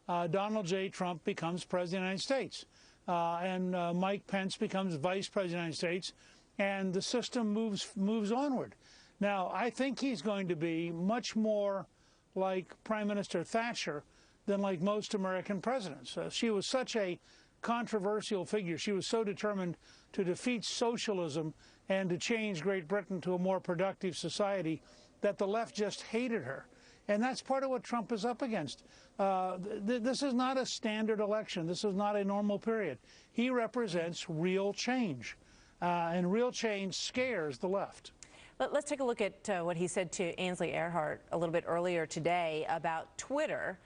Donald J. Trump becomes President of the United States, and Mike Pence becomes Vice President of the United States, and the system moves onward. Now, I think he's going to be much more like Prime Minister Thatcher than like most American presidents. She was such a controversial figure. She was so determined to defeat socialism and to change Great Britain to a more productive society that the left just hated her. And that's part of what Trump is up against. This is not a standard election. This is not a normal period. He represents real change, and real change scares the left. Let's take a look at what he said to Ainsley Earhardt a little bit earlier today about Twitter,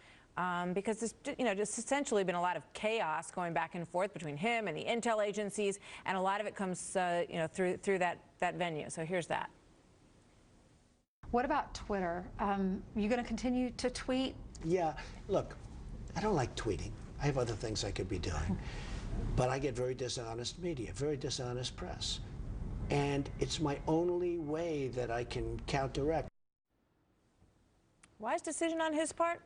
because there's, just essentially been a lot of chaos going back and forth between him and the intel agencies, and a lot of it comes, through that venue. So here's that. What about Twitter? You going to continue to tweet? Yeah, look, I don't like tweeting. I have other things I could be doing. But I get very dishonest media, very dishonest press. And it's my only way that I can counteract. Wise decision on his part?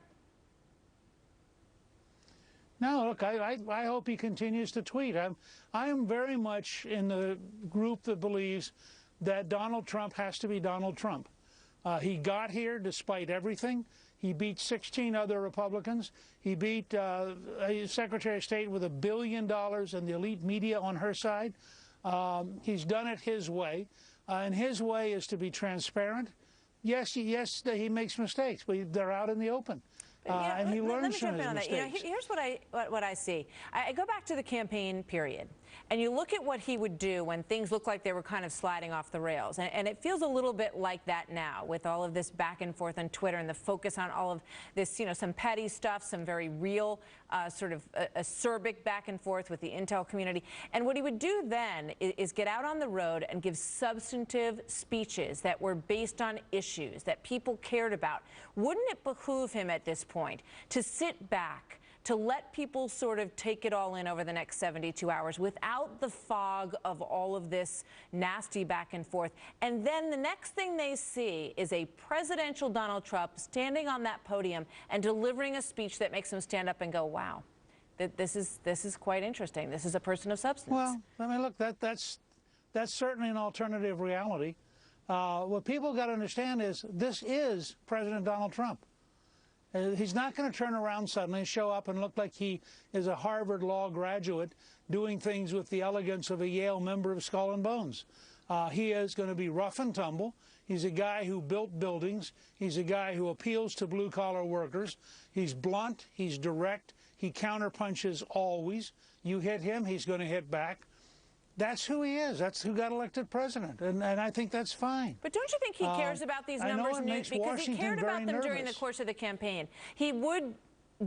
No, look, I hope he continues to tweet. I am very much in the group that believes that Donald Trump has to be Donald Trump. He got here despite everything. He beat 16 other Republicans. He beat a Secretary of State with $1 billion and the elite media on her side. He's done it his way, and his way is to be transparent. Yes, he makes mistakes, but they're out in the open. And he learns from his mistakes. Here's what I see. I go back to the campaign period, and you look at what he would do when things looked like they were kind of sliding off the rails. And it feels a little bit like that now, with all of this back and forth on Twitter and the focus on all of this, some petty stuff, some very real sort of acerbic back and forth with the intel community. And what he would do then is get out on the road and give substantive speeches that were based on issues that people cared about. Wouldn't it behoove him at this point to sit back, to let people sort of take it all in over the next 72 hours without the fog of all of this nasty back and forth? And then the next thing they see is a presidential Donald Trump standing on that podium and delivering a speech that makes them stand up and go, wow, this is quite interesting. This is a person of substance. Well, I mean, look, that's certainly an alternative reality. What people got to understand is this is President Donald Trump. He's not going to turn around suddenly and show up and look like he is a Harvard law graduate doing things with the elegance of a Yale member of Skull and Bones. He is going to be rough and tumble. He's a guy who built buildings. He's a guy who appeals to blue-collar workers. He's blunt. He's direct. He counterpunches always. You hit him, he's going to hit back. That's who he is. That's who got elected president, and I think that's fine. But don't you think he cares about these numbers, Newt? Because he cared about them during the course of the campaign. He would